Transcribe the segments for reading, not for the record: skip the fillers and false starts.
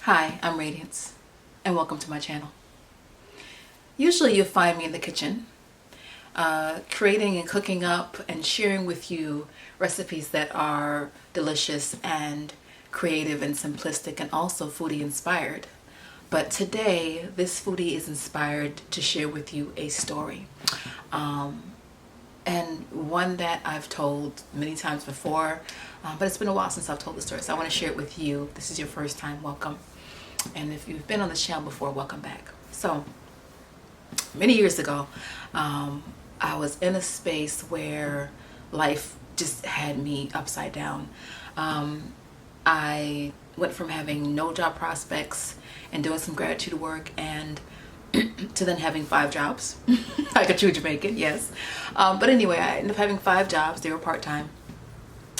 Hi, I'm Radiance, and welcome to my channel. Usually you'll find me in the kitchen, creating and cooking up and sharing with you recipes that are delicious and creative and simplistic and also foodie inspired. But today, this foodie is inspired to share with you a story. And one that I've told many times before, but it's been a while since I've told the story, so I want to share it with you. If this is your first time, welcome. And if you've been on this channel before, welcome back. So, many years ago, I was in a space where life just had me upside down. I went from having no job prospects and doing some gratitude work and to then having 5 jobs, like a true Jamaican, yes. But anyway, I ended up having 5 jobs. They were part-time.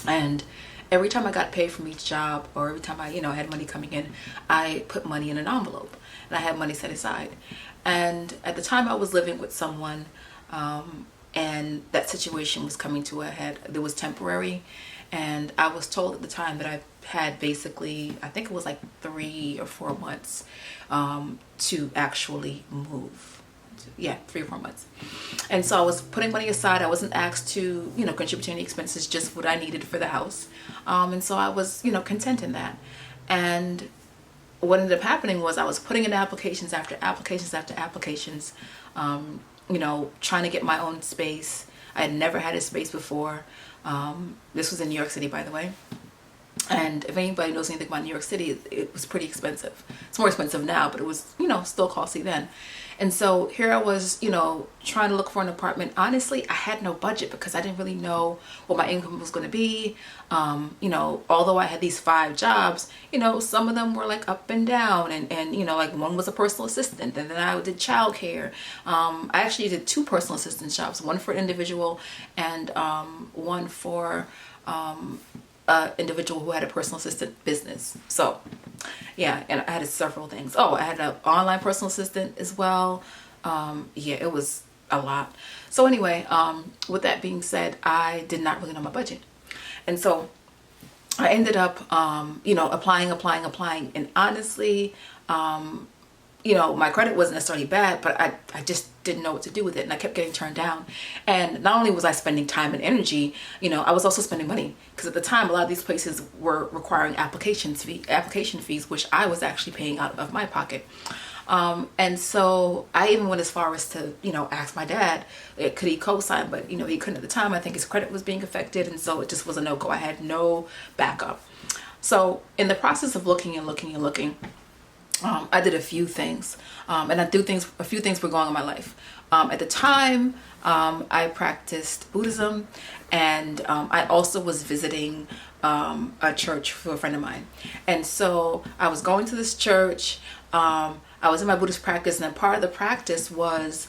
And every time I got paid from each job, or every time I had money coming in, I put money in an envelope and I had money set aside. And at the time I was living with someone, and that situation was coming to a head. It was temporary, and I was told at the time that I had basically, I think it was like 3 or 4 months to actually move. Yeah, 3 or 4 months. And so I was putting money aside. I wasn't asked to, contribute to any expenses, just what I needed for the house. And so I was, content in that. And what ended up happening was I was putting in applications after applications after applications, trying to get my own space. I had never had a space before. This was in New York City, by the way. And if anybody knows anything about New York City, it was pretty expensive. It's more expensive now, but it was, still costly then. And so here I was, trying to look for an apartment. Honestly, I had no budget because I didn't really know what my income was going to be. Although I had these 5 jobs, some of them were like up and down, and like one was a personal assistant, and then I did childcare. I actually did 2 personal assistant jobs, one for an individual and one for individual who had a personal assistant business. So yeah, and I had several things. Oh, I had an online personal assistant as well. Yeah, it was a lot. So anyway, with that being said, I did not really know my budget. And so I ended up, applying. And honestly, my credit wasn't necessarily bad, but I just didn't know what to do with it, and I kept getting turned down. And not only was I spending time and energy, I was also spending money, because at the time a lot of these places were requiring application fees, which I was actually paying out of my pocket. And so I even went as far as to, ask my dad, could he co-sign, but he couldn't at the time. I think his credit was being affected, and so it just was a no-go. I had no backup. So in the process of looking, I did a few things, and a few things were going on in my life. At the time, I practiced Buddhism, and I also was visiting a church for a friend of mine. And so I was going to this church. I was in my Buddhist practice, and then part of the practice was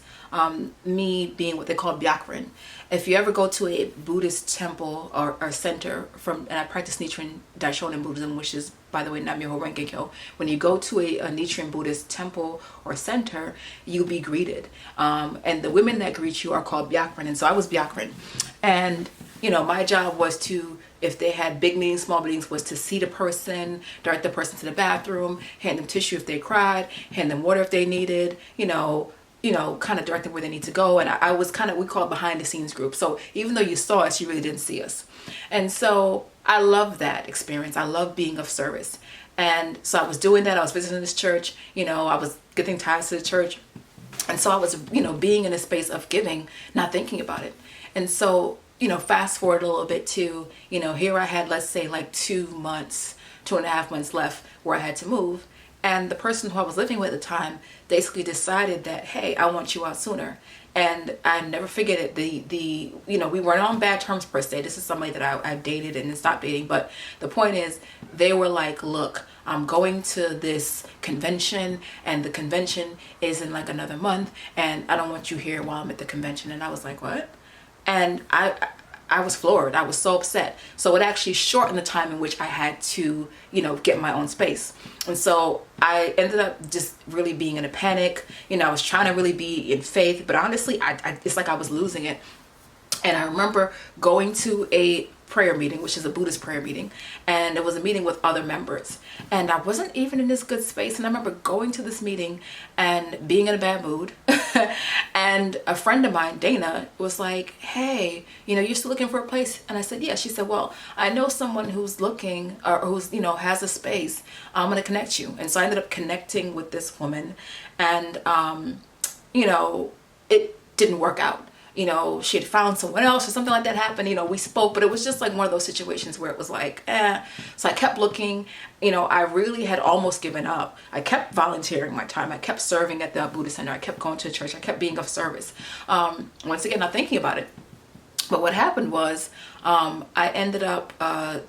me being what they call Byakrin. If you ever go to a Buddhist temple or center, and I practice Nichiren Daishonin Buddhism, which is, by the way, Nam-myoho Renge-kyo. When you go to a Nichiren Buddhist temple or center, you'll be greeted. And the women that greet you are called Byakrin. And so I was Byakrin. And, my job was to, if they had big meetings, small meetings, was to seat a person, direct the person to the bathroom, hand them tissue if they cried, hand them water if they needed, kind of direct them where they need to go. And I was we call it behind the scenes group. So even though you saw us, you really didn't see us. And so I love that experience. I love being of service. And so I was doing that. I was visiting this church, I was getting ties to the church. And so I was, being in a space of giving, not thinking about it. And so, fast forward a little bit to, here I had, let's say like 2.5 months left where I had to move. And the person who I was living with at the time basically decided that, hey, I want you out sooner. And I never forget it. We weren't on bad terms per se. This is somebody that I dated and then stopped dating. But the point is, they were like, look, I'm going to this convention, and the convention is in like another month, and I don't want you here while I'm at the convention. And I was like, what? And I was floored. I was so upset. So it actually shortened the time in which I had to, get my own space. And so I ended up just really being in a panic. I was trying to really be in faith, but honestly, it's like I was losing it. And I remember going to a prayer meeting, which is a Buddhist prayer meeting. And it was a meeting with other members. And I wasn't even in this good space. And I remember going to this meeting and being in a bad mood. And a friend of mine, Dana, was like, hey, you're still looking for a place? And I said, yeah. She said, well, I know someone who's looking, or who's, has a space. I'm going to connect you. And so I ended up connecting with this woman. And, it didn't work out. She had found someone else or something like that happened. We spoke, but it was just like one of those situations where it was like, So I kept looking. I really had almost given up. I kept volunteering my time. I kept serving at the Buddhist center. I kept going to church. I kept being of service. Once again, not thinking about it. But what happened was I ended up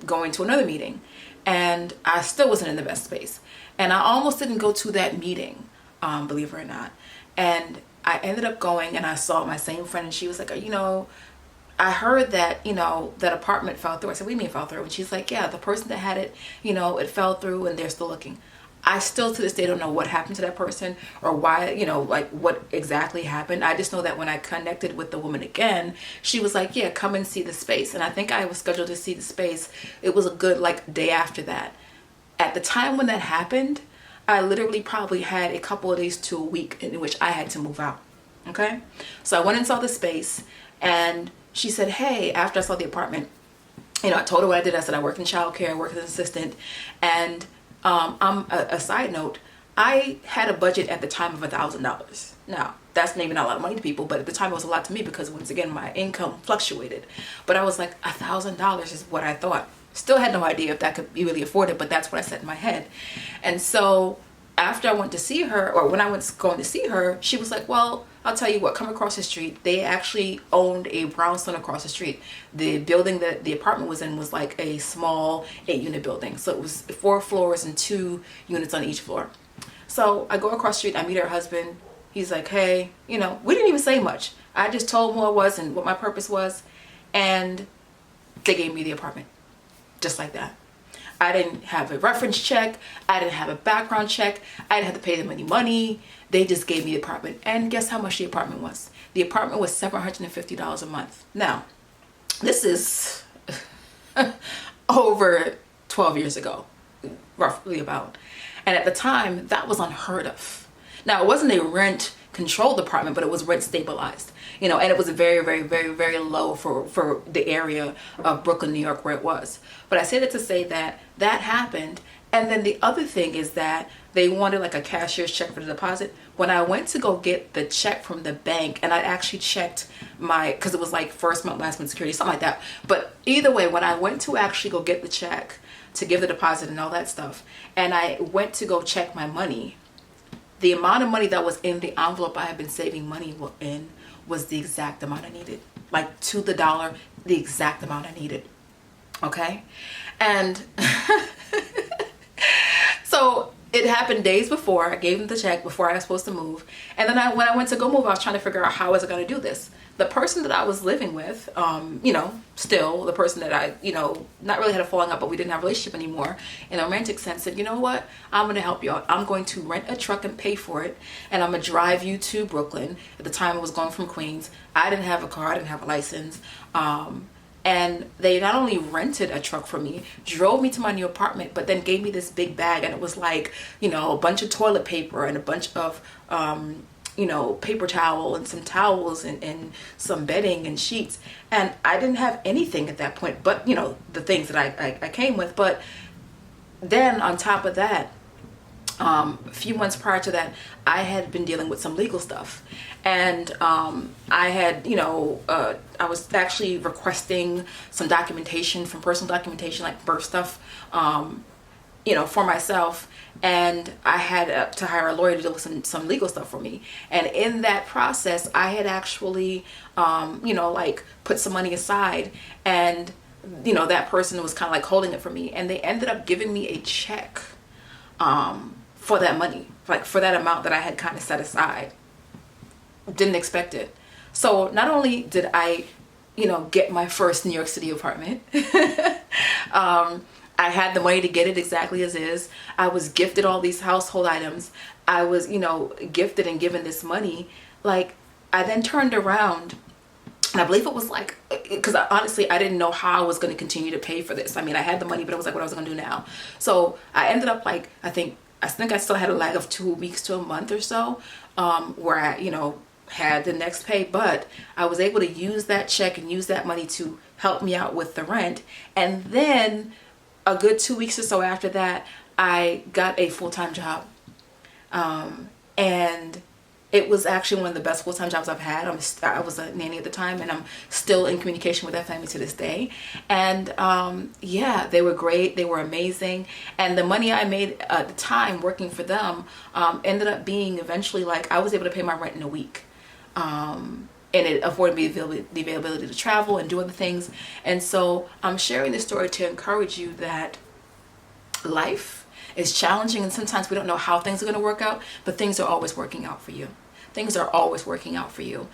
going to another meeting, and I still wasn't in the best space. And I almost didn't go to that meeting, believe it or not. And I ended up going, and I saw my same friend, and she was like, I heard that, that apartment fell through. I said, what do you mean fell through? And she's like, yeah, the person that had it, it fell through and they're still looking. I still to this day don't know what happened to that person or why, like what exactly happened. I just know that when I connected with the woman again, she was like, yeah, come and see the space. And I think I was scheduled to see the space. It was a good day after that. At the time when that happened, I literally probably had a couple of days to a week in which I had to move out. Okay. So I went and saw the space, and she said, hey, after I saw the apartment, I told her what I did. I said, I worked in childcare, I worked as an assistant. And I'm a side note, I had a budget at the time of $1,000. Now, that's maybe not a lot of money to people, but at the time it was a lot to me because once again, my income fluctuated. But I was like, $1,000 is what I thought. Still had no idea if that could be really afforded, but that's what I set in my head. And so after I went to see her, or when I was going to see her, she was like, well, I'll tell you what, come across the street. They actually owned a brownstone across the street. The building that the apartment was in was like a small 8-unit building. So it was 4 floors and 2 units on each floor. So I go across the street, I meet her husband. He's like, hey, we didn't even say much. I just told him who I was and what my purpose was. And they gave me the apartment. Just like that. I didn't have a reference check. I didn't have a background check. I didn't have to pay them any money. They just gave me the apartment. And guess how much the apartment was? The apartment was $750 a month. Now, this is over 12 years ago, roughly about. And at the time, that was unheard of. Now, it wasn't a rent controlled apartment, but it was rent stabilized. And it was very, very, very, very low for the area of Brooklyn, New York, where it was. But I say that to say that that happened. And then the other thing is that they wanted like a cashier's check for the deposit. When I went to go get the check from the bank, and I actually checked because it was like first month, last month security, something like that. But either way, when I went to actually go get the check to give the deposit and all that stuff, and I went to go check my money, the amount of money that was in the envelope I had been saving money in was the exact amount I needed. Like to the dollar, the exact amount I needed. Okay? And so it happened days before. I gave them the check before I was supposed to move. And then when I went to go move, I was trying to figure out how I was going to do this. The person that I was living with, still the person that I, not really had a falling out, but we didn't have a relationship anymore in a romantic sense, said, you know what, I'm going to help you out. I'm going to rent a truck and pay for it. And I'm going to drive you to Brooklyn. At the time I was going from Queens. I didn't have a car. I didn't have a license. And they not only rented a truck for me, drove me to my new apartment, but then gave me this big bag. And it was like, a bunch of toilet paper and a bunch of, paper towel and some towels and some bedding and sheets. And I didn't have anything at that point, but, the things that I came with. But then on top of that, a few months prior to that, I had been dealing with some legal stuff. And I had, I was actually requesting some documentation, from personal documentation, like birth stuff, for myself. And I had to hire a lawyer to deal with some legal stuff for me. And in that process, I had actually, put some money aside. And, that person was kind of like holding it for me. And they ended up giving me a check for that money, like for that amount that I had kind of set aside. Didn't expect it. So not only did I, get my first New York City apartment, I had the money to get it exactly as is. I was gifted all these household items. I was, gifted and given this money. Like, I then turned around And I believe it was like, because honestly, I didn't know how I was going to continue to pay for this. I mean, I had the money, but it was like what I was going to do now. So I ended up like, I think I still had a lag of 2 weeks to a month or so, where I, had the next pay, but I was able to use that check and use that money to help me out with the rent. And then a good 2 weeks or so after that, I got a full-time job. And it was actually one of the best full-time jobs I've had. I was a nanny at the time, and I'm still in communication with that family to this day. And yeah, they were great. They were amazing. And the money I made at the time working for them ended up being eventually like I was able to pay my rent in a week. And it afforded me the availability to travel and do other things. And so I'm sharing this story to encourage you that life is challenging, and sometimes we don't know how things are going to work out, but things are always working out for you. Things are always working out for you.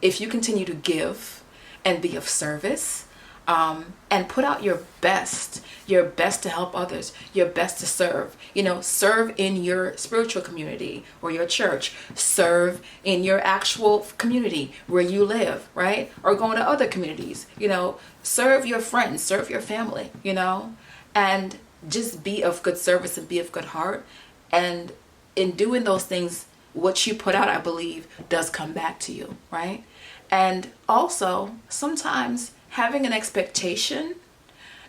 If you continue to give and be of service, and put out your best to help others, your best to serve. Serve in your spiritual community or your church, serve in your actual community where you live, right? Or going to other communities, serve your friends, serve your family, and just be of good service and be of good heart. And in doing those things, what you put out, I believe, does come back to you, right? And also, sometimes having an expectation,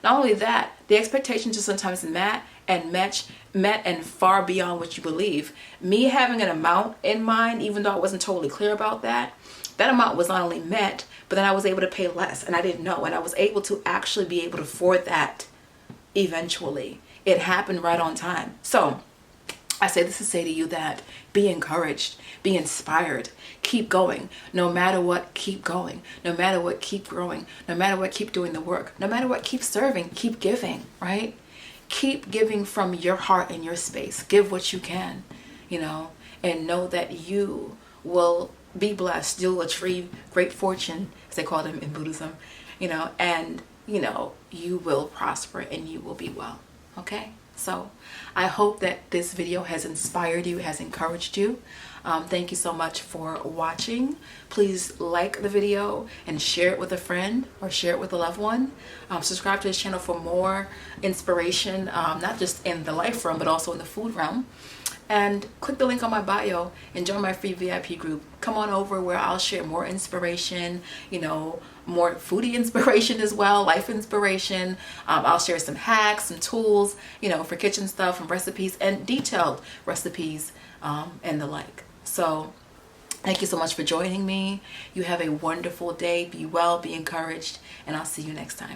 not only that, the expectations are sometimes met and far beyond what you believe. Me having an amount in mind, even though I wasn't totally clear about that amount was not only met, but then I was able to pay less, and I didn't know, and I was able to actually be able to afford that eventually. It happened right on time. So I say this to say to you that be encouraged, be inspired, keep going. No matter what, keep going. No matter what, keep growing. No matter what, keep doing the work. No matter what, keep serving, keep giving, right? Keep giving from your heart and your space. Give what you can, and know that you will be blessed. You'll achieve great fortune, as they call them in Buddhism, and, you will prosper and you will be well, okay? So I hope that this video has inspired you, has encouraged you. Thank you so much for watching. Please like the video and share it with a friend or share it with a loved one. Subscribe to this channel for more inspiration, not just in the life realm, but also in the food realm. And click the link on my bio and join my free VIP group. Come on over where I'll share more inspiration, more foodie inspiration as well, life inspiration. I'll share some hacks, some tools, for kitchen stuff and recipes and detailed recipes and the like. So thank you so much for joining me. You have a wonderful day. Be well, be encouraged, and I'll see you next time.